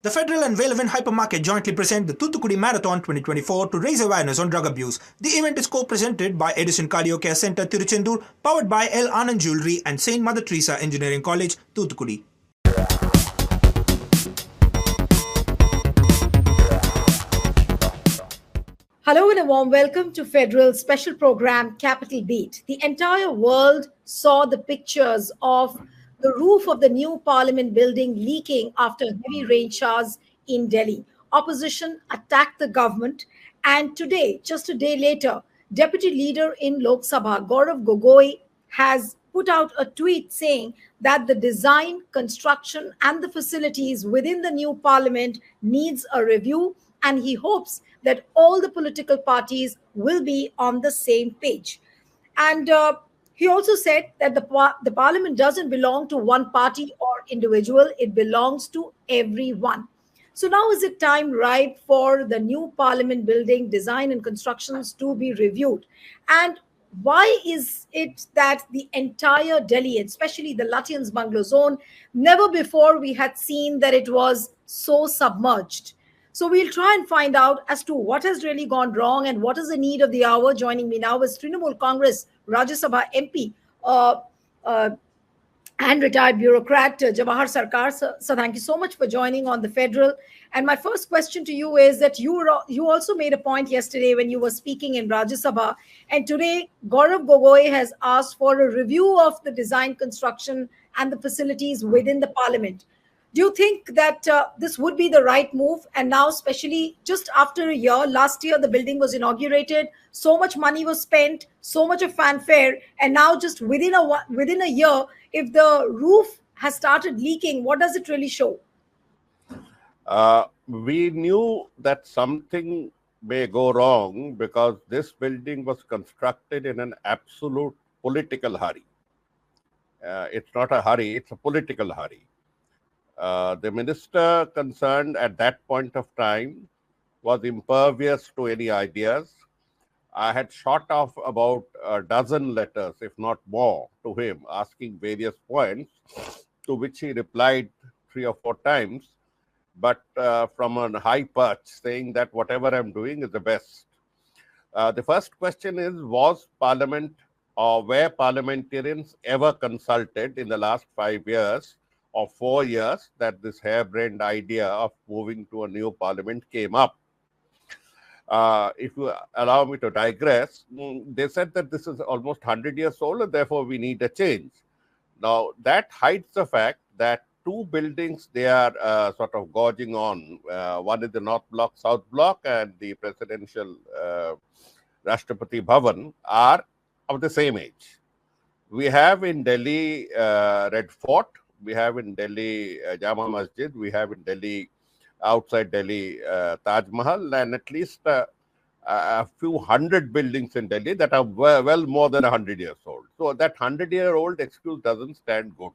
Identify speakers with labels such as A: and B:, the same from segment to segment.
A: The Federal and Velavan Hypermarket jointly present the Thoothukudi Marathon 2024 to raise awareness on drug abuse. The event is co-presented by Edison Cardio Care Center, Tiruchendur, powered by L. Anand Jewelry and St. Mother Teresa Engineering College, Thoothukudi.
B: Hello and a warm welcome to Federal's special program, Capital Beat. The entire world saw the pictures of the roof of the new Parliament building leaking after heavy rain showers in Delhi. Opposition attacked the government, and today, just a day later, Deputy Leader in Lok Sabha, Gaurav Gogoi, has put out a tweet saying that the design, construction, and the facilities within the new Parliament needs a review, and he hopes that all the political parties will be on the same page. And he also said that the parliament doesn't belong to one party or individual, it belongs to everyone. So now is it time ripe for the new parliament building design and constructions to be reviewed? And why is it that the entire Delhi, especially the Lutyens Bungalow zone, never before we had seen that it was so submerged? So we'll try and find out as to what has really gone wrong and what is the need of the hour. Joining me now is Trinamool Congress Rajya Sabha MP and retired bureaucrat Jawhar Sircar. So thank you so much for joining on the Federal. And my first question to you is that you also made a point yesterday when you were speaking in Rajya Sabha, and today Gaurav Gogoi has asked for a review of the design, construction, and the facilities within the parliament. Do you think that this would be the right move? And now, especially just after a year, last year the building was inaugurated, so much money was spent, so much of fanfare, and now just within a year, if the roof has started leaking, what does it really show?
C: We knew that something may go wrong because this building was constructed in an absolute political hurry. It's not a hurry, it's a political hurry. The minister concerned at that point of time was impervious to any ideas. I had shot off about a dozen letters, if not more, to him, asking various points, to which he replied 3 or 4 times, but from a high perch, saying that whatever I'm doing is the best. The first question is, was Parliament or were parliamentarians ever consulted in the last 5 years or 4 years that this harebrained idea of moving to a new parliament came up? If you allow me to digress, they said that this is almost 100 years old and therefore we need a change. Now, that hides the fact that 2 buildings they are sort of gorging on. One is the North Block, South Block, and the presidential Rashtrapati Bhavan are of the same age. We have in Delhi Red Fort, we have in Delhi Jama Masjid, we have in Delhi, outside Delhi, Taj Mahal, and at least a few hundred buildings in Delhi that are well more than 100 years old. So that 100-year-old excuse doesn't stand good.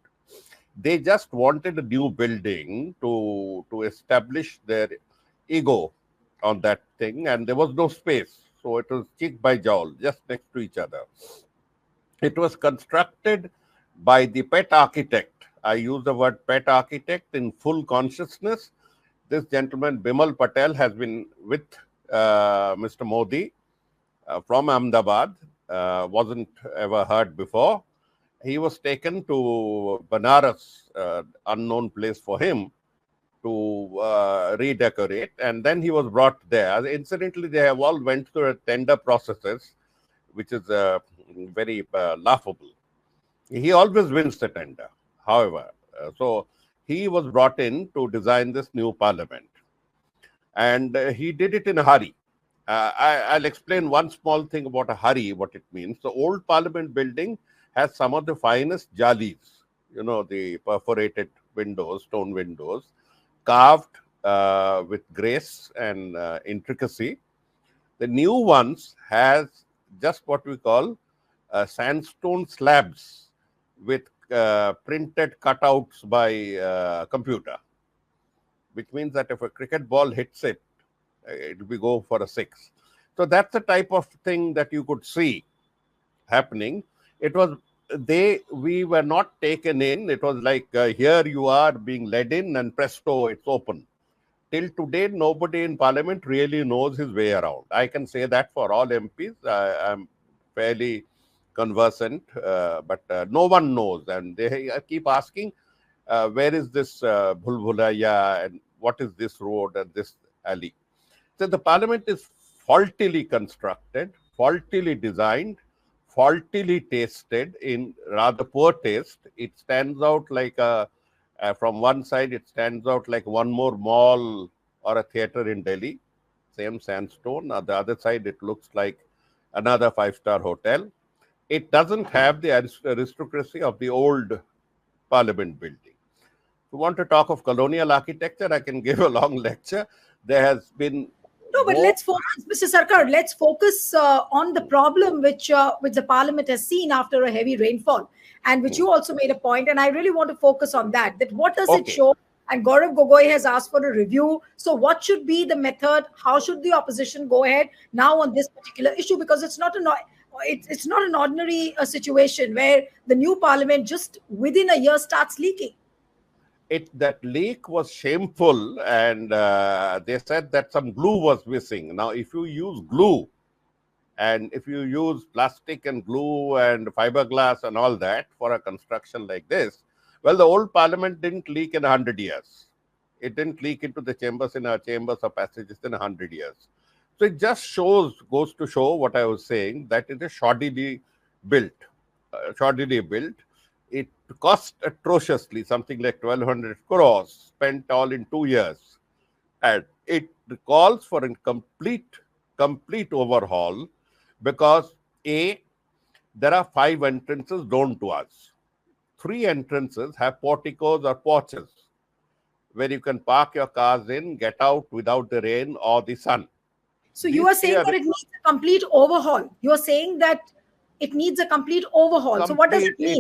C: They just wanted a new building to establish their ego on that thing, and there was no space. So it was cheek by jowl, just next to each other. It was constructed by the pet architect. I use the word pet architect in full consciousness. This gentleman, Bimal Patel, has been with Mr. Modi from Ahmedabad, wasn't ever heard before. He was taken to Banaras, unknown place for him, to redecorate, and then he was brought there. Incidentally, they have all went through a tender processes, which is very laughable. He always wins the tender. However, so he was brought in to design this new parliament, and he did it in a hurry. I'll explain one small thing about a hurry, what it means. The old parliament building has some of the finest jalis, the perforated windows, stone windows, carved with grace and intricacy. The new ones has just what we call sandstone slabs with printed cutouts by computer, which means that if a cricket ball hits it, it will go for a 6. So that's the type of thing that you could see happening. It was we were not taken in. It was like here you are being led in and presto, it's open. till today, nobody in Parliament really knows his way around. I can say that for all MPs. I'm fairly conversant, but no one knows. And they keep asking, where is this Bhulbhulaya and what is this road and this alley? So the Parliament is faultily constructed, faultily designed, faultily tasted in rather poor taste. It stands out like from one side, it stands out like one more mall or a theater in Delhi, same sandstone. On the other side, it looks like another five-star hotel. It doesn't have the aristocracy of the old Parliament building. If you want to talk of colonial architecture, I can give a long lecture. There has been
B: no, but let's focus, Mr. Sircar. Let's focus on the problem which the Parliament has seen after a heavy rainfall, and which you also made a point. And I really want to focus on that. That what does it show? And Gaurav Gogoi has asked for a review. So, what should be the method? How should the opposition go ahead now on this particular issue? Because it's not an ordinary situation where the new Parliament just within a year starts leaking.
C: That leak was shameful, and they said that some glue was missing. Now, if you use glue, and if you use plastic and glue and fiberglass and all that for a construction like this, well, the old Parliament didn't leak in 100 years. It didn't leak into the chambers in our chambers or passages in 100 years. So it just goes to show what I was saying, that it is shoddily built. It cost atrociously, something like 1,200 crores, spent all in 2 years. And it calls for a complete overhaul because A, there are 5 entrances known to us. 3 entrances have porticos or porches where you can park your cars in, get out without the rain or the sun.
B: So you are saying that it needs a complete overhaul. You are saying that it needs a complete overhaul. So what does it mean?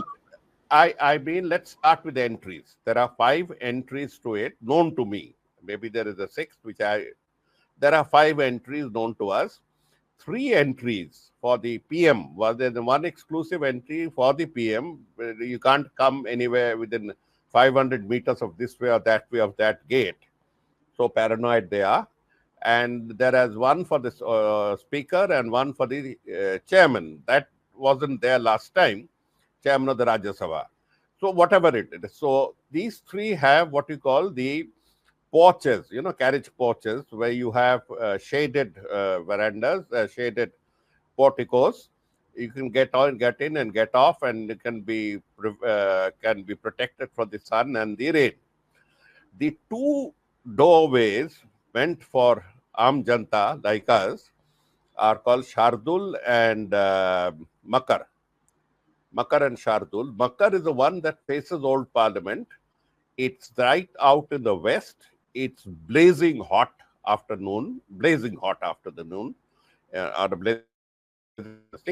C: I mean, let's start with the entries. There are 5 entries to it, known to me. Maybe there is a 6th, there are 5 entries known to us. 3 entries for the PM. Well, there's one exclusive entry for the PM. You can't come anywhere within 500 meters of this way or that way of that gate. So paranoid they are. And there is one for the speaker and one for the chairman. That wasn't there last time. Chairman of the Rajya Sabha. So whatever it is. So these 3 have what you call the porches, carriage porches, where you have shaded verandas, shaded porticos. You can get in and get off, and it can be protected from the sun and the rain. The 2 doorways meant for Aam Janta like us are called Shardul and Makar. Makar and Shardul. Makar is the one that faces Old Parliament. It's right out in the west. It's blazing hot after the noon,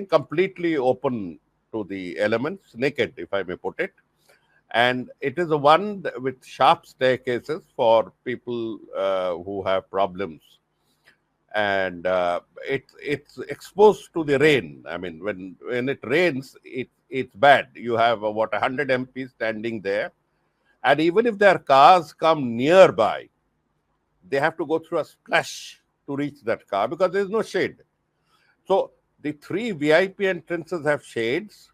C: completely open to the elements, naked, if I may put it. And it is the one with sharp staircases for people who have problems. And it's exposed to the rain. I mean, when it rains, it's bad. You have about 100 MPs standing there. And even if their cars come nearby, they have to go through a splash to reach that car because there is no shade. So the 3 VIP entrances have shades.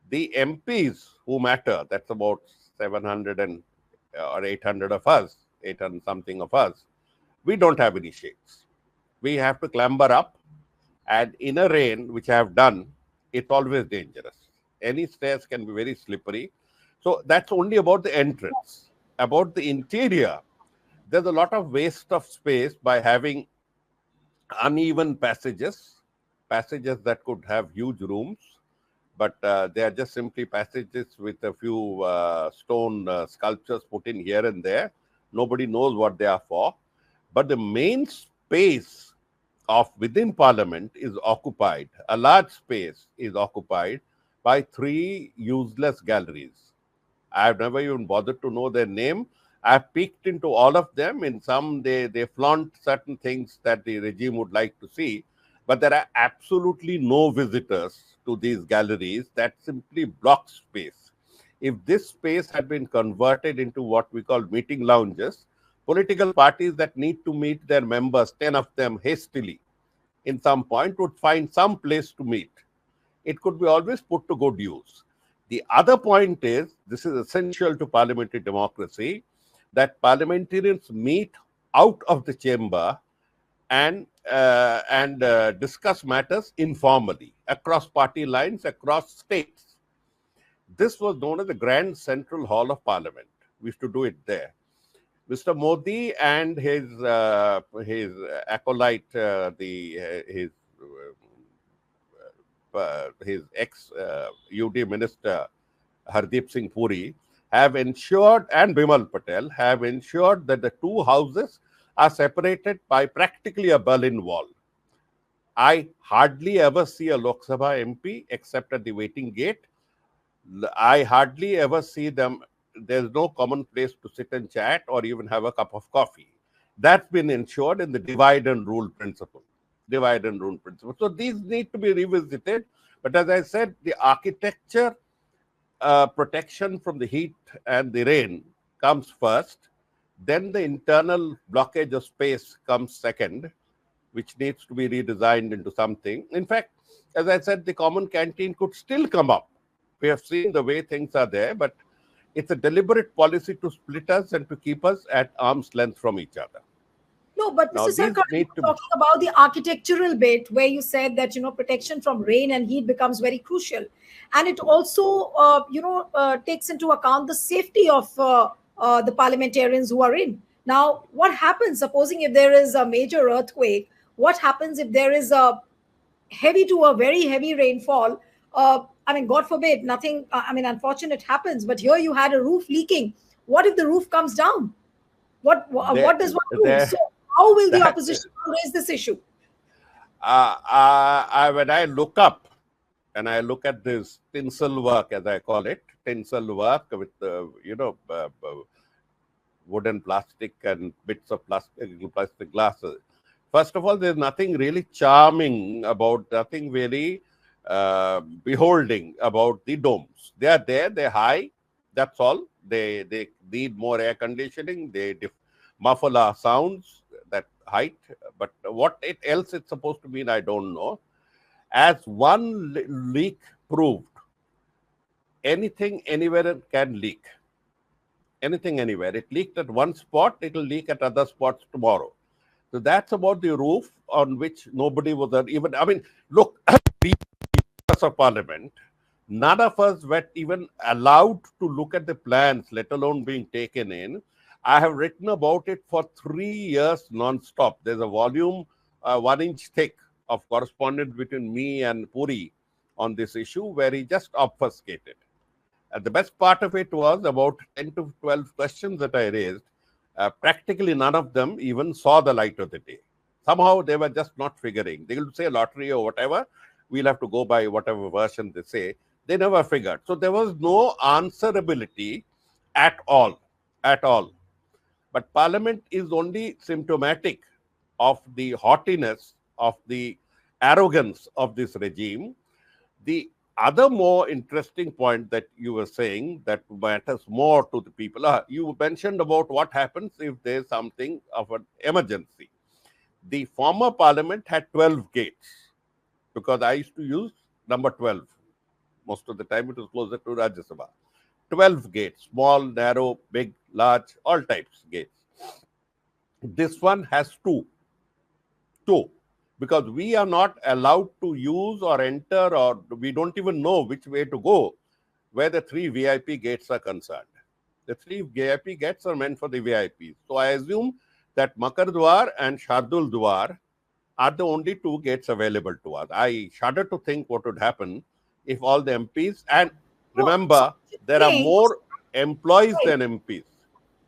C: The MPs who matter, that's about 700 or 800 of us, 800 something of us, we don't have any shades. We have to clamber up, and in a rain, which I have done, it's always dangerous. Any stairs can be very slippery. So that's only about the entrance. About the interior, there's a lot of waste of space by having uneven passages that could have huge rooms, but they are just simply passages with a few stone sculptures put in here and there. Nobody knows what they are for. But the main space of within Parliament is occupied. A large space is occupied by 3 useless galleries. I have never even bothered to know their name. I have peeked into all of them. In some, they flaunt certain things that the regime would like to see, but there are absolutely no visitors to these galleries. That simply blocks space. If this space had been converted into what we call meeting lounges, Political parties that need to meet their members, 10 of them hastily, in some point would find some place to meet. It could be always put to good use. The other point is, this is essential to parliamentary democracy, that parliamentarians meet out of the chamber and discuss matters informally across party lines, across states. This was known as the Grand Central Hall of Parliament. We used to do it there. Mr. Modi and his acolyte, his ex UD minister Hardeep Singh Puri, have ensured, and Bimal Patel have ensured, that the two houses are separated by practically a Berlin Wall. I hardly ever see a Lok Sabha MP except at the waiting gate. I hardly ever see them. There's no common place to sit and chat or even have a cup of coffee. That's been ensured in the divide and rule principle. Divide and rule principle. So these need to be revisited. But as I said, the architecture protection from the heat and the rain comes first. Then the internal blockage of space comes second, which needs to be redesigned into something. In fact, as I said, the common canteen could still come up. We have seen the way things are there, but it's a deliberate policy to split us and to keep us at arm's length from each other.
B: No, but
C: Now,
B: Mr. Sircar, you were talking about the architectural bit where you said that, protection from rain and heat becomes very crucial. And it also, takes into account the safety of the parliamentarians who are in. Now, what happens, supposing if there is a major earthquake, what happens if there is a heavy to a very heavy rainfall? God forbid, nothing, unfortunate happens, but here you had a roof leaking. What if the roof comes down? What does one do? So how will the opposition raise this issue?
C: When I look up and I look at this tinsel work, as I call it, tinsel work with wooden plastic and bits of plastic glasses. First of all, there's nothing really charming about, nothing very beholding about the domes. They are there, they're high, that's all. They need more air conditioning, they muffle our sounds, that height, but what else it's supposed to mean, I don't know. As one leak proved, anything anywhere can leak. Anything anywhere. It leaked at one spot, it will leak at other spots tomorrow. So that's about the roof on which nobody was even, look, of Parliament, none of us were even allowed to look at the plans, let alone being taken in. I have written about it for 3 years non-stop. There's a volume, 1 inch thick, of correspondence between me and Puri on this issue, where he just obfuscated. And the best part of it was about 10 to 12 questions that I raised. Practically none of them even saw the light of the day. Somehow they were just not figuring. They will say lottery or whatever. We'll have to go by whatever version they say. They never figured. So there was no answerability at all. But Parliament is only symptomatic of the haughtiness, of the arrogance of this regime. The other more interesting point that you were saying that matters more to the people, you mentioned about what happens if there's something of an emergency. The former Parliament had 12 gates, because I used to use number 12. Most of the time it was closer to Rajya Sabha. 12 gates, small, narrow, big, large, all types gates. This one has two, because we are not allowed to use or enter, or we don't even know which way to go where the 3 VIP gates are concerned. The 3 VIP gates are meant for the VIPs. So I assume that Makar Dwar and Shardul Dwar are the only 2 gates available to us. I shudder to think what would happen if all the MPs, and remember, there are more employees than MPs.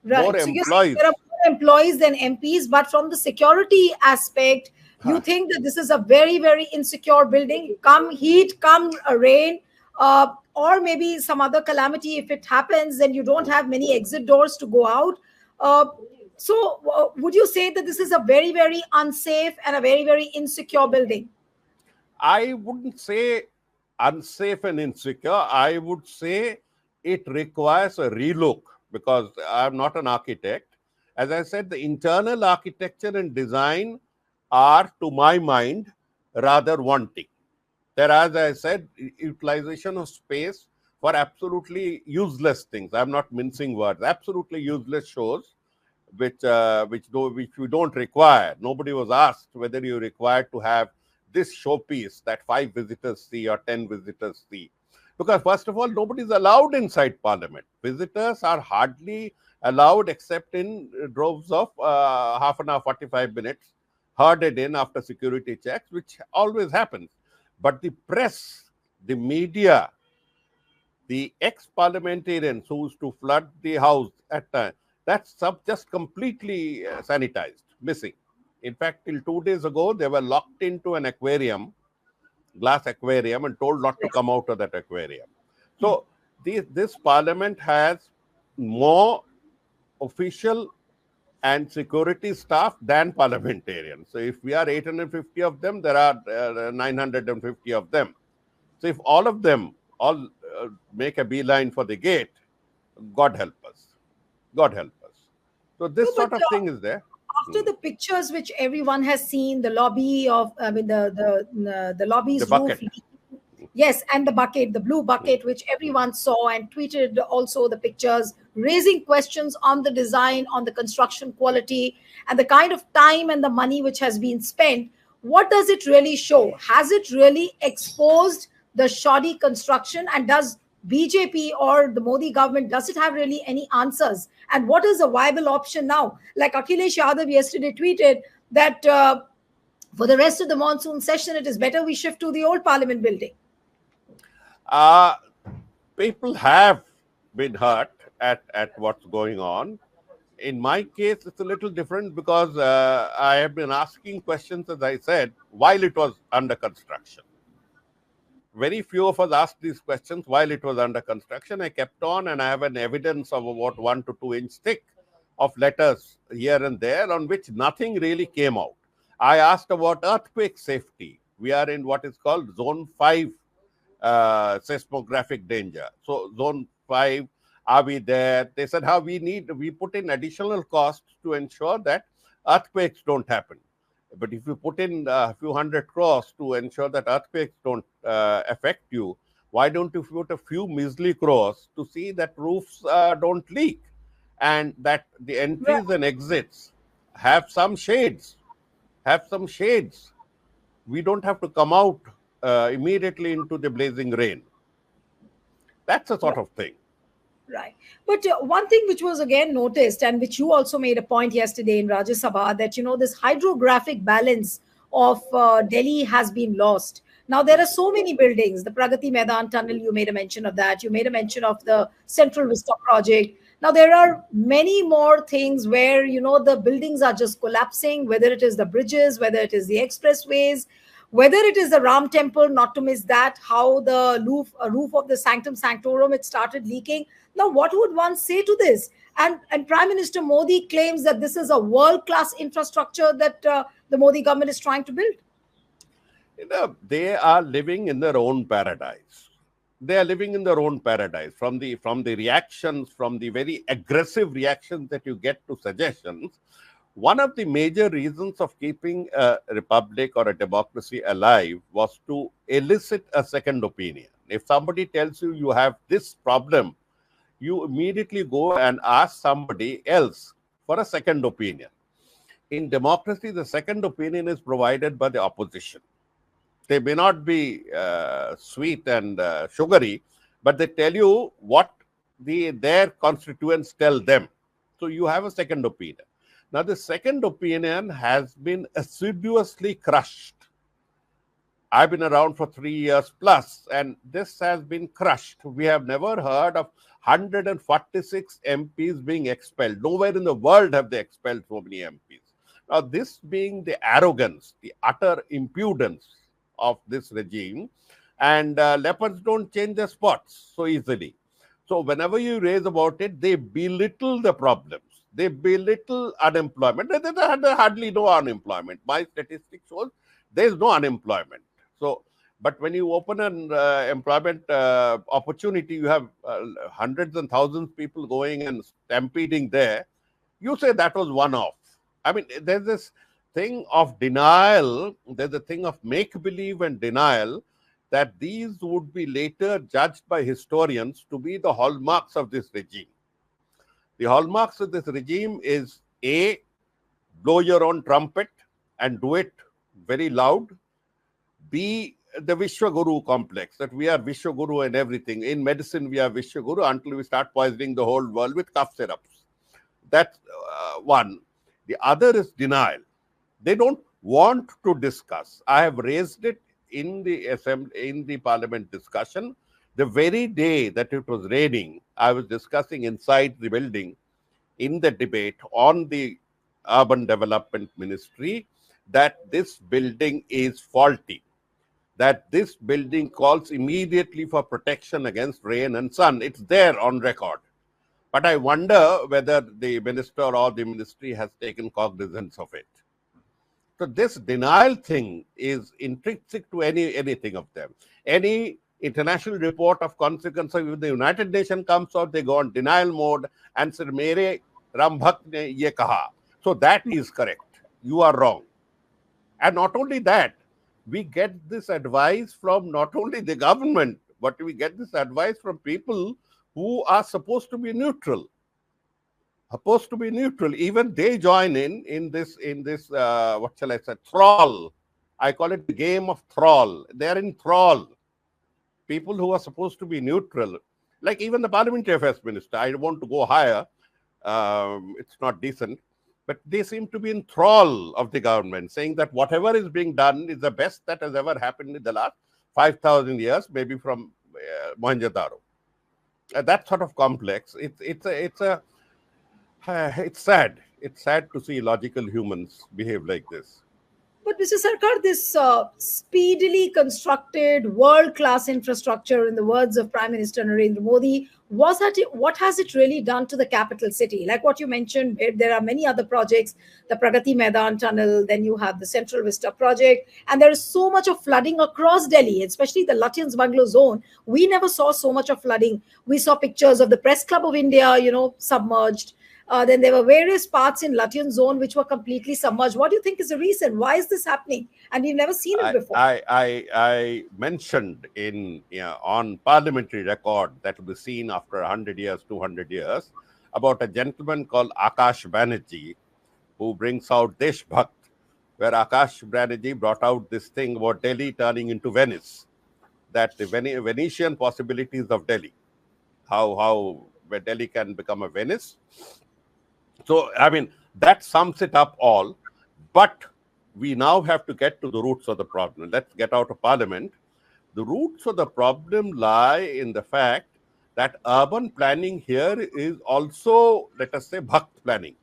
B: Right.
C: More
B: so
C: employees.
B: There are more employees than MPs, but from the security aspect, you think that this is a very, very insecure building. Come heat, come rain, or maybe some other calamity. If it happens, then you don't have many exit doors to go out. So would you say that this is a very, very unsafe and a very, very insecure building?
C: I wouldn't say unsafe and insecure. I would say it requires a relook, because I'm not an architect. As I said, the internal architecture and design are, to my mind, rather wanting. There, as I said, utilization of space for absolutely useless things. I'm not mincing words. Absolutely useless shows, which we don't require. Nobody was asked whether you required to have this showpiece that 5 visitors see or 10 visitors see. Because first of all, nobody is allowed inside Parliament. Visitors are hardly allowed except in droves of half an hour, 45 minutes, herded in after security checks, which always happens. But the press, the media, the ex-parliamentarians who used to flood the house at times, that's just completely sanitized, missing. In fact, till 2 days ago, they were locked into an aquarium, glass aquarium, and told not to come out of that aquarium. So this parliament has more official and security staff than parliamentarians. So if we are 850 of them, there are 950 of them. So if all of them make a beeline for the gate, God help us. God help us. So this sort of thing is there.
B: After the pictures which everyone has seen, the lobby of, I mean, the lobby's
C: The
B: roof.
C: bucket.
B: Yes, and the bucket, the blue bucket, which everyone saw and tweeted also the pictures, raising questions on the design, on the construction quality, and the kind of time and the money which has been spent. What does it really show? Has it really exposed the shoddy construction? And does BJP or the Modi government, does it have really any answers? And what is a viable option now? Like Akhilesh Yadav yesterday tweeted that for the rest of the monsoon session, it is better we shift to the old parliament building.
C: People have been hurt at what's going on. In my case, it's a little different because I have been asking questions, as I said, while it was under construction. Very few of us asked these questions while it was under construction. I kept on, and I have an evidence of about 1 to 2 inch thick of letters here and there on which nothing really came out. I asked about earthquake safety. We are in what is called zone 5 seismographic danger. So zone 5, are we there? They said, we put in additional costs to ensure that earthquakes don't happen. But if you put in a few hundred crores to ensure that earthquakes don't affect you, why don't you put a few measly crores to see that roofs don't leak and that the entries and exits have some shades, We don't have to come out immediately into the blazing rain. That's a sort of thing.
B: Right. But one thing which was again noticed, and which you also made a point yesterday in Rajya Sabha, that, this hydrographic balance of Delhi has been lost. Now, there are so many buildings, the Pragati Maidan Tunnel, you made a mention of that. You made a mention of the Central Vista project. Now, there are many more things where, the buildings are just collapsing, whether it is the bridges, whether it is the expressways, whether it is the Ram temple, not to miss that, how the roof of the Sanctum Sanctorum, it started leaking. Now, what would one say to this? And Prime Minister Modi claims that this is a world-class infrastructure that the Modi government is trying to build.
C: They are living in their own paradise. They are living in their own paradise. From the reactions, from the very aggressive reactions that you get to suggestions, one of the major reasons of keeping a republic or a democracy alive was to elicit a second opinion. If somebody tells you you have this problem, you immediately go and ask somebody else for a second opinion. In democracy, the second opinion is provided by the opposition. They may not be sweet and sugary, but they tell you what their constituents tell them. So you have a second opinion. Now, the second opinion has been assiduously crushed. I've been around for 3 years plus, and this has been crushed. We have never heard of 146 MPs being expelled. Nowhere in the world have they expelled so many MPs. Now, this being the arrogance, the utter impudence of this regime, and leopards don't change their spots so easily. So whenever you raise about it, they belittle the problems. They belittle unemployment. There's hardly no unemployment. My statistics shows there's no unemployment. So, but when you open an employment opportunity, you have hundreds and thousands of people going and stampeding there. You say that was one-off. I mean, there's this thing of denial, there's a thing of make-believe and denial that these would be later judged by historians to be the hallmarks of this regime. The hallmarks of this regime is A, blow your own trumpet and do it very loud. B, the Vishwaguru complex, that we are Vishwaguru and everything. In medicine, we are Vishwaguru until we start poisoning the whole world with cough syrups. That's one. The other is denial. They don't want to discuss. I have raised it in the assembly, in the parliament discussion. The very day that it was raining, I was discussing inside the building in the debate on the urban development ministry that this building is faulty, that this building calls immediately for protection against rain and sun. It's there on record. But I wonder whether the minister or the ministry has taken cognizance of it. So this denial thing is intrinsic to anything of them. Any international report of consequence of the United Nations comes out, they go on denial mode and say, "Mere Ram Bhakt ne ye kaha." So that is correct. You are wrong. And not only that, we get this advice from not only the government, but we get this advice from people who are supposed to be neutral. Even they join in this what shall I say, thrall. I call it the game of thrall. They are in thrall. People who are supposed to be neutral, like even the parliamentary affairs minister. I want to go higher. It's not decent. But they seem to be in thrall of the government, saying that whatever is being done is the best that has ever happened in the last 5,000 years, maybe from Mohenjo-daro. That sort of complex. It's sad. It's sad to see logical humans behave like this.
B: But Mr. Sarkar, this speedily constructed world-class infrastructure, in the words of Prime Minister Narendra Modi, what has it really done to the capital city? Like what you mentioned, there are many other projects, the Pragati Maidan Tunnel, then you have the Central Vista project, and there is so much of flooding across Delhi, especially the Lutyens Bungalow zone. We never saw so much of flooding. We saw pictures of the Press Club of India, submerged. Then there were various parts in Lutyens zone which were completely submerged. What do you think is the reason? Why is this happening? And we've never seen it before.
C: I mentioned on parliamentary record that will be seen after 100 years, 200 years, about a gentleman called Akash Banerjee, who brings out Desh Bhakt, where Akash Banerjee brought out this thing about Delhi turning into Venice, that the Venetian possibilities of Delhi, where Delhi can become a Venice. So, I mean, that sums it up all. But we now have to get to the roots of the problem. Let's get out of parliament. The roots of the problem lie in the fact that urban planning here is also, let us say, bhakt planning.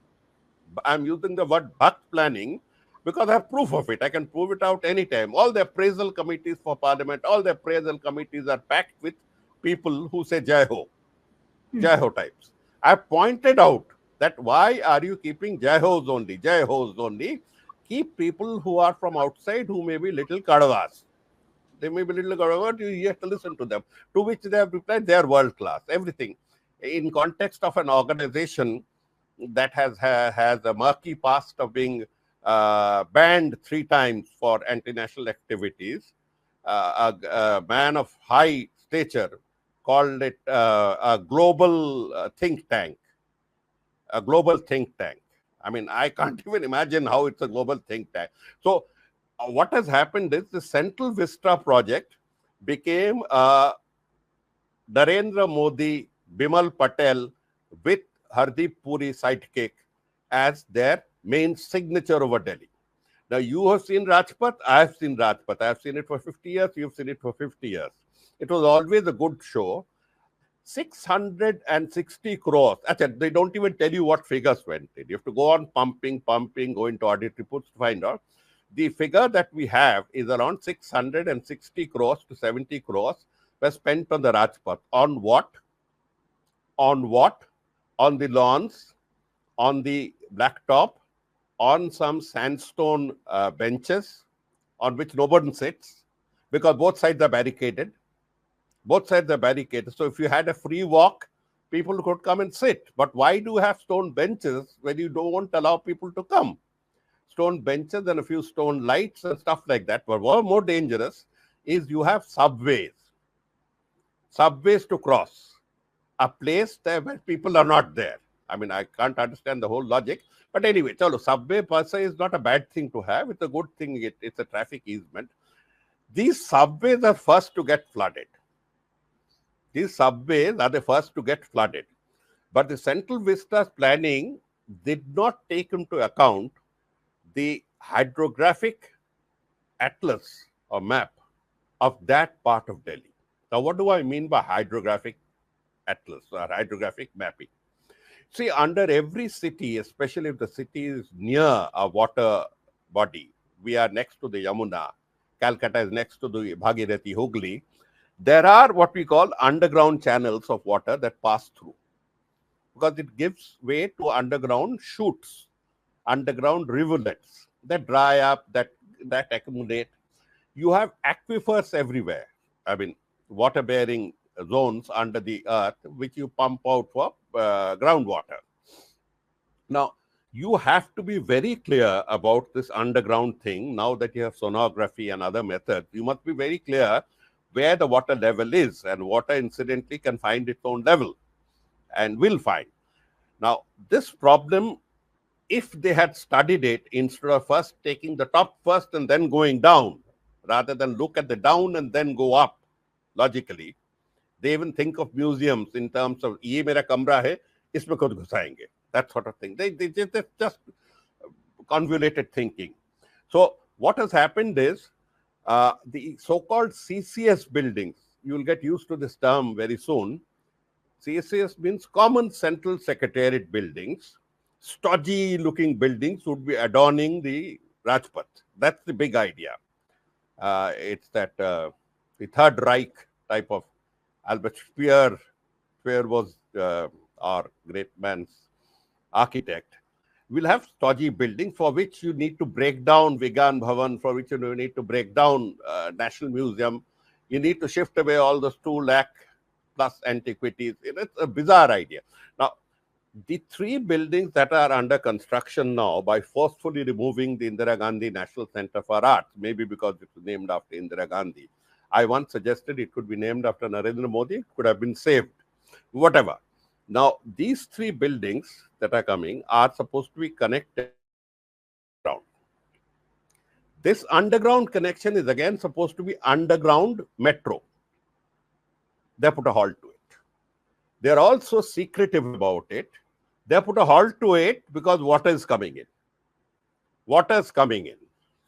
C: I'm using the word bhakt planning because I have proof of it. I can prove it out anytime. All the appraisal committees for parliament, all the appraisal committees are packed with people who say Jai Ho. Jai Ho types. I pointed out that why are you keeping Jai Ho's only? Jai Ho's only. Keep people who are from outside who may be little kadavas. They may be little kadavas, you have to listen to them. To which they have replied, they are world class. Everything. In context of an organization that has a murky past of being banned 3 times for anti-national activities, a man of high stature called it a global think tank. A global think tank. I mean, I can't even imagine how it's a global think tank. So what has happened is the Central Vista project became a Narendra Modi, Bimal Patel with Hardeep Puri sidekick as their main signature over Delhi. Now, you have seen Rajpath, I have seen Rajpath. I have seen it for 50 years, you've seen it for 50 years. It was always a good show. 660 crores. They don't even tell you what figures went in. You have to go on pumping, go into audit reports to find out. The figure that we have is around 660 crores to 70 crores were spent on the Rajpath. On what? On what? On the lawns, on the blacktop, on some sandstone benches on which nobody sits because both sides are barricaded. Both sides are barricaded. So if you had a free walk, people could come and sit. But why do you have stone benches when you don't allow people to come? Stone benches and a few stone lights and stuff like that. But what more dangerous is you have subways to cross, a place there where people are not there. I mean, I can't understand the whole logic. But anyway, chalo, subway per se is not a bad thing to have. It's a good thing. It's a traffic easement. These subways are first to get flooded. These subways are the first to get flooded. But the Central Vistas planning did not take into account the hydrographic atlas or map of that part of Delhi. Now, what do I mean by hydrographic atlas or hydrographic mapping? See, under every city, especially if the city is near a water body, we are next to the Yamuna, Calcutta is next to the Bhagirathi Hooghly, there are what we call underground channels of water that pass through, because it gives way to underground chutes, underground rivulets that dry up, that accumulate. You have aquifers everywhere. I mean, water-bearing zones under the earth, which you pump out for groundwater. Now, you have to be very clear about this underground thing. Now that you have sonography and other methods, you must be very clear where the water level is, and water incidentally can find its own level and will find. Now, this problem, if they had studied it instead of first taking the top first and then going down, rather than look at the down and then go up logically, they even think of museums in terms of ye mera kamra hai, isme khud ghusayenge, that sort of thing. They just convoluted thinking. So what has happened is the so-called CCS buildings, you will get used to this term very soon. CCS means Common Central Secretariat buildings. Stodgy looking buildings would be adorning the Rajpath. That's the big idea. It's that the Third Reich type of Albert Speer. Speer was our great man's architect. We'll have stodgy buildings for which you need to break down Vigyan Bhavan, for which you need to break down National Museum. You need to shift away all those 2 lakh plus antiquities. It's a bizarre idea. Now, the 3 buildings that are under construction now, by forcefully removing the Indira Gandhi National Center for Arts, maybe because it was named after Indira Gandhi. I once suggested it could be named after Narendra Modi. It could have been saved. Whatever. Now, these 3 buildings that are coming are supposed to be connected underground. This underground connection is again supposed to be underground metro. They put a halt to it. They're also secretive about it. They put a halt to it because water is coming in. Water is coming in.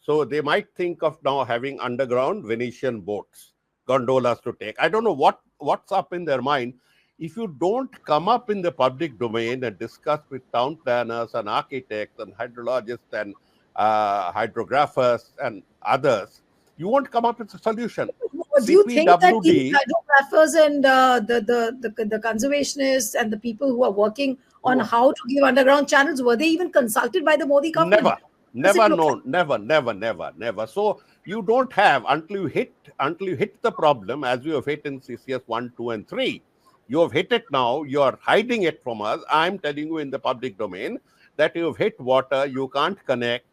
C: So they might think of now having underground Venetian boats, gondolas to take. I don't know what's up in their mind. If you don't come up in the public domain and discuss with town planners and architects and hydrologists and hydrographers and others, you won't come up with a solution.
B: Do you think that these hydrographers and the conservationists and the people who are working on how to give underground channels, were they even consulted by the Modi government?
C: Never. So you don't have, until you hit the problem, as you have hit in CCS 1, 2, and 3. You have hit it now. You are hiding it from us. I'm telling you in the public domain that you have hit water. You can't connect.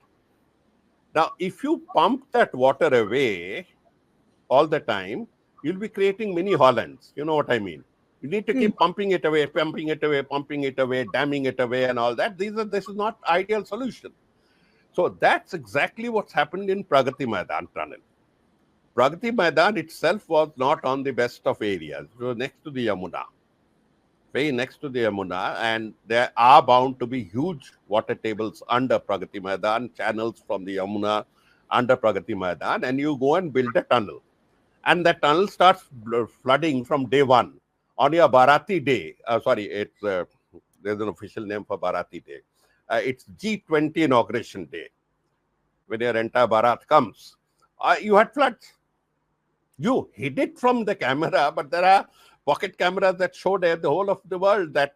C: Now, if you pump that water away all the time, you'll be creating mini Hollands. You know what I mean? You need to keep pumping it away, damming it away, and all that. This is not ideal solution. So that's exactly what's happened in Pragati Maidan tunnel. Pragati Maidan itself was not on the best of areas. It was next to the Yamuna, very next to the Yamuna, and there are bound to be huge water tables under Pragati Maidan, channels from the Yamuna under Pragati Maidan, and you go and build a tunnel. And that tunnel starts flooding from day 1. On your Bharati day, there's an official name for Bharati day. It's G20 inauguration day, when your entire Bharat comes. You had floods. You hid it from the camera, but there are pocket cameras that showed the whole of the world that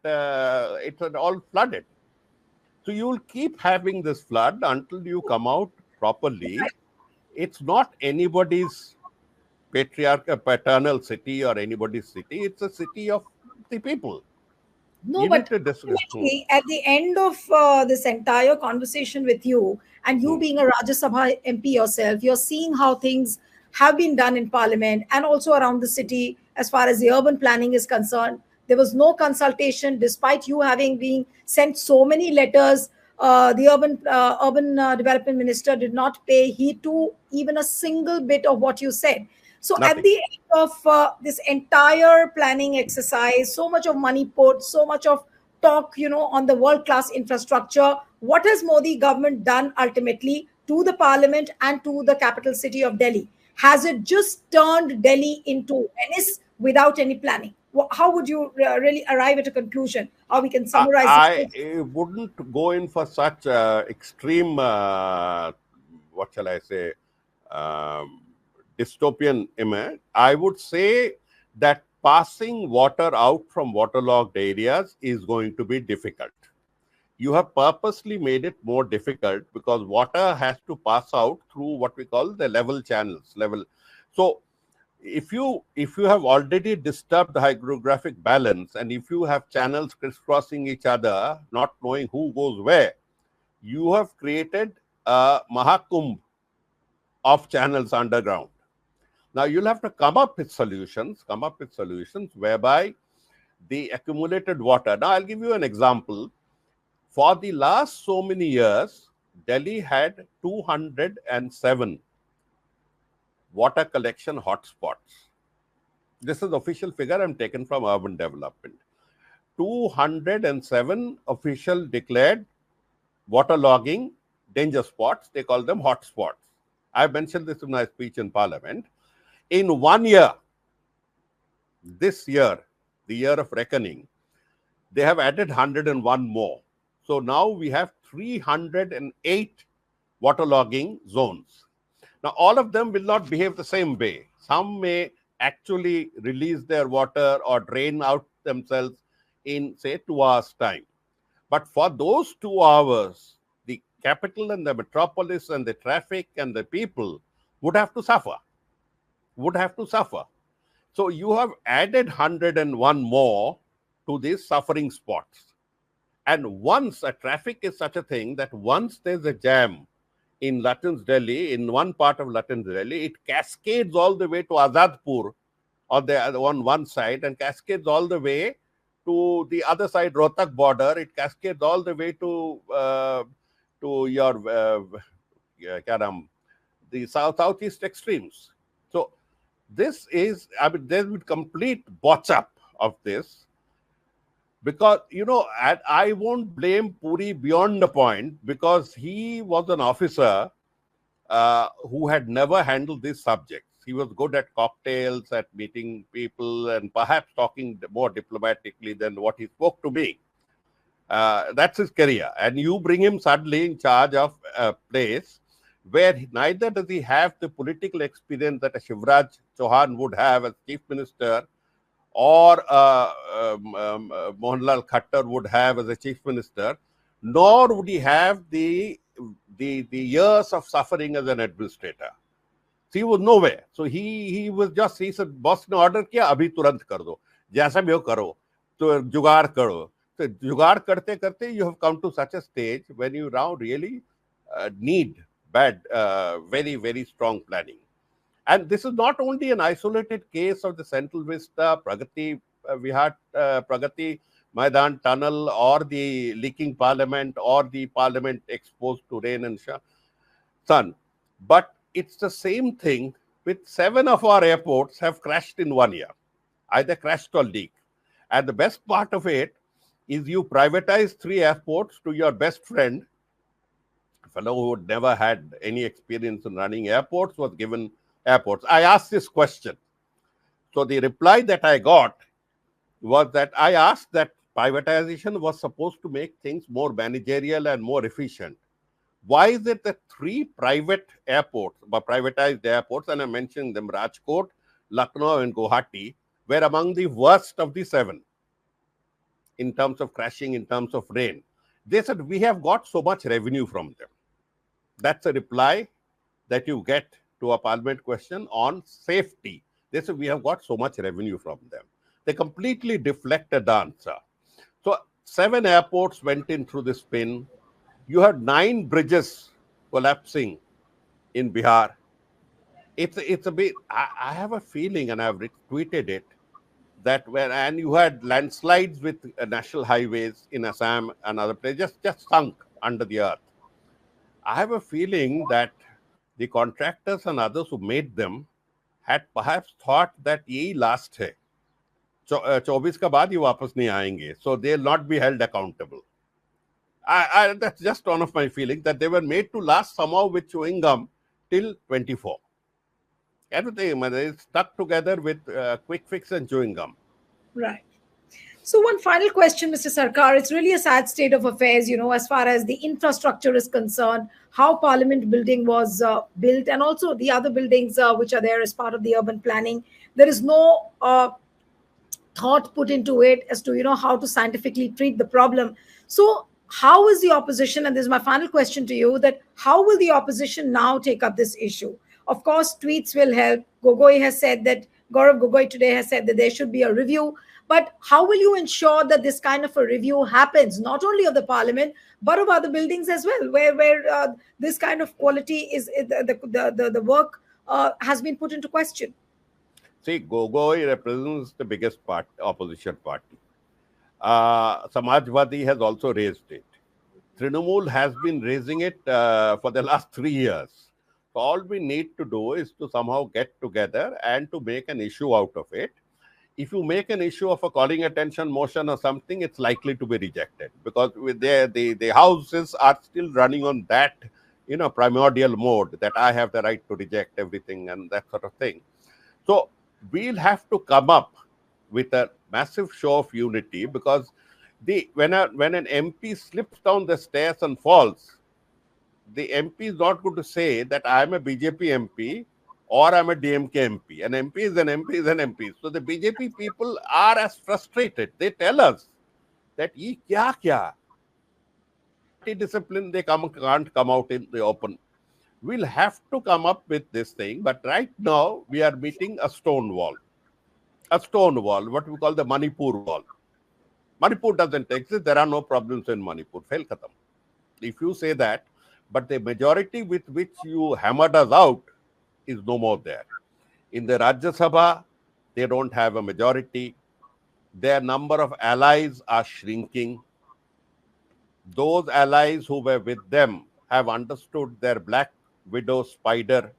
C: it had all flooded. So you will keep having this flood until you come out properly. It's not anybody's paternal city or anybody's city. It's a city of the people.
B: No,
C: You
B: but
C: need to discuss.
B: ultimately, at the end of this entire conversation with you, and you being a Rajya Sabha MP yourself, you're seeing how things have been done in Parliament and also around the city as far as the urban planning is concerned. There was no consultation, despite you having been sent so many letters. The urban development minister did not pay heed to even a single bit of what you said. So at
C: Nothing.
B: the end of this entire planning exercise, so much of money put, so much of talk, on the world class infrastructure. What has Modi government done ultimately to the parliament and to the capital city of Delhi? Has it just turned Delhi into Venice without any planning? How would you really arrive at a conclusion? How we can summarize
C: I
B: this?
C: wouldn't go in for such extreme, what shall I say, um, dystopian image. I would say that passing water out from waterlogged areas is going to be difficult. You have purposely made it more difficult because water has to pass out through what we call the level channels. So if you have already disturbed the hydrographic balance, and if you have channels crisscrossing each other, not knowing who goes where, you have created a Mahakumbh of channels underground. Now you'll have to come up with solutions whereby the accumulated water. Now I'll give you an example. For the last so many years, Delhi had 207 water collection hotspots. This is official figure I'm taken from urban development. 207 official declared waterlogging danger spots. They call them hotspots. I mentioned this in my speech in Parliament. In 1 year, this year, the year of reckoning, they have added 101 more. So now we have 308 waterlogging zones. Now, all of them will not behave the same way. Some may actually release their water or drain out themselves in, say, 2 hours' time. But for those 2 hours, the capital and the metropolis and the traffic and the people would have to suffer. So you have added 101 more to these suffering spots. And once a traffic is such a thing that once there's a jam in Lutyens Delhi, in one part of Lutyens Delhi, it cascades all the way to Azadpur on one side and cascades all the way to the other side, Rohtak border. It cascades all the way to your the southeast extremes. So this is, I mean, there's been complete botch up of this. Because, I won't blame Puri beyond the point because he was an officer who had never handled these subjects. He was good at cocktails, at meeting people, and perhaps talking more diplomatically than what he spoke to me. That's his career. And you bring him suddenly in charge of a place where neither does he have the political experience that a Shivraj Chauhan would have as chief minister, or Mohanlal Khattar would have as a chief minister, nor would he have the years of suffering as an administrator. So he was nowhere. So he said, boss ne order kiya, abhi turant kar do. Jaisa bhi ho karo. So jugaad karo. So jugaad karte karte, you have come to such a stage when you now really need very, very strong planning. And this is not only an isolated case of the Central Vista, Pragati Pragati Maidan tunnel, or the leaking parliament, or the parliament exposed to rain and sun, but it's the same thing with 7 of our airports have crashed in 1 year, either crashed or leaked. And the best part of it is you privatize 3 airports to your best friend, a fellow who had never had any experience in running airports, was given airports. I asked this question. So the reply that I got was that I asked that privatization was supposed to make things more managerial and more efficient. Why is it that 3 private airports, privatized airports, and I mentioned them, Rajkot, Lucknow, and Guwahati, were among the worst of the 7 in terms of crashing, in terms of rain? They said, we have got so much revenue from them. That's a reply that you get to a parliament question on safety. They said, we have got so much revenue from them. They completely deflected the answer. So 7 airports went in through this pin. You had 9 bridges collapsing in Bihar. It's a bit. I have a feeling, and I've tweeted it, that and you had landslides with national highways in Assam and other places just sunk under the earth. I have a feeling that the contractors and others who made them had perhaps thought that यही last है, 24 का बाद ये वापस नहीं आएंगे, so they'll not be held accountable. That's just one of my feelings, that they were made to last somehow with chewing gum till 24. Everything is stuck together with quick fix and chewing gum.
B: Right. So one final question, Mr. Sircar. It's really a sad state of affairs, as far as the infrastructure is concerned, how Parliament building was built, and also the other buildings which are there as part of the urban planning. There is no thought put into it as to, how to scientifically treat the problem. So how is the opposition, and this is my final question to you, that how will the opposition now take up this issue? Of course, tweets will help. Gaurav Gogoi today has said that there should be a review. But how will you ensure that this kind of a review happens, not only of the parliament, but of other buildings as well, where this kind of quality is, the work has been put into question?
C: See, Gogoi represents the biggest opposition party. Samajwadi has also raised it. Trinamool has been raising it for the last 3 years. So all we need to do is to somehow get together and to make an issue out of it. If you make an issue of a calling attention motion or something, it's likely to be rejected, because the houses are still running on that, primordial mode, that I have the right to reject everything and that sort of thing. So we'll have to come up with a massive show of unity, because when an MP slips down the stairs and falls, the MP is not going to say that I am a BJP MP or I'm a DMK MP. An MP is an MP is an MP. So the BJP people are as frustrated. They tell us that ye kya? Discipline, they can't come out in the open. We'll have to come up with this thing. But right now, we are meeting a stone wall. A stone wall, what we call the Manipur wall. Manipur doesn't exist. There are no problems in Manipur. Fail khatam. If you say that, but the majority with which you hammered us out is no more there. In the Rajya Sabha, they don't have a majority. Their number of allies are shrinking. Those allies who were with them have understood their black widow spider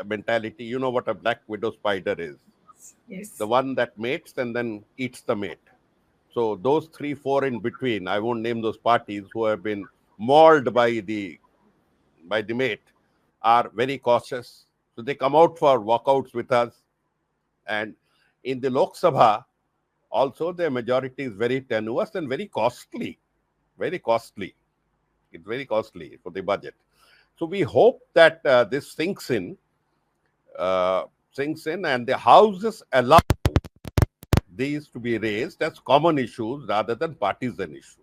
C: mentality. You know what a black widow spider is?
B: Yes.
C: The one that mates and then eats the mate. So those 3, 4 in between, I won't name those parties, who have been mauled by the mate, are very cautious. So they come out for walkouts with us. And in the Lok Sabha, also their majority is very tenuous and very costly. Very costly. It's very costly for the budget. So we hope that this sinks in, and the houses allow these to be raised as common issues rather than partisan issues.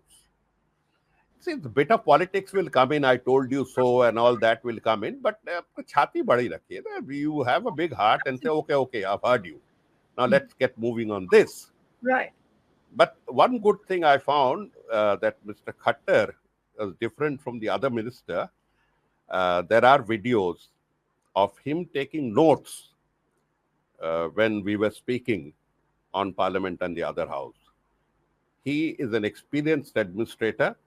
C: See, the bit of politics will come in, I told you so, and all that will come in, but chhati badi rakhiye na. You have a big heart and say, okay, I've heard you. Now let's get moving on this.
B: Right.
C: But one good thing I found, that Mr. Khattar is different from the other minister. There are videos of him taking notes when we were speaking on Parliament and the other house. He is an experienced administrator.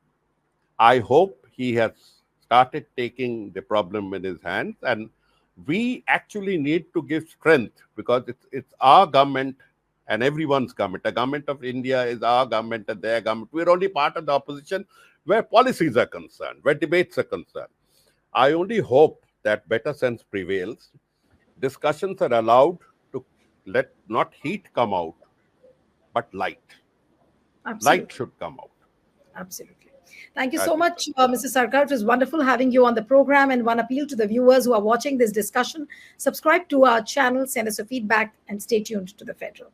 C: I hope he has started taking the problem in his hands, and we actually need to give strength, because it's our government and everyone's government. The government of India is our government and their government. We're only part of the opposition where policies are concerned, where debates are concerned. I only hope that better sense prevails. Discussions are allowed to let not heat come out, but light.
B: Absolutely.
C: Light should come out.
B: Absolutely. Thank you so much, Mr. Sircar. It was wonderful having you on the program. And one appeal to the viewers who are watching this discussion: subscribe to our channel, send us a feedback, and stay tuned to the Federal.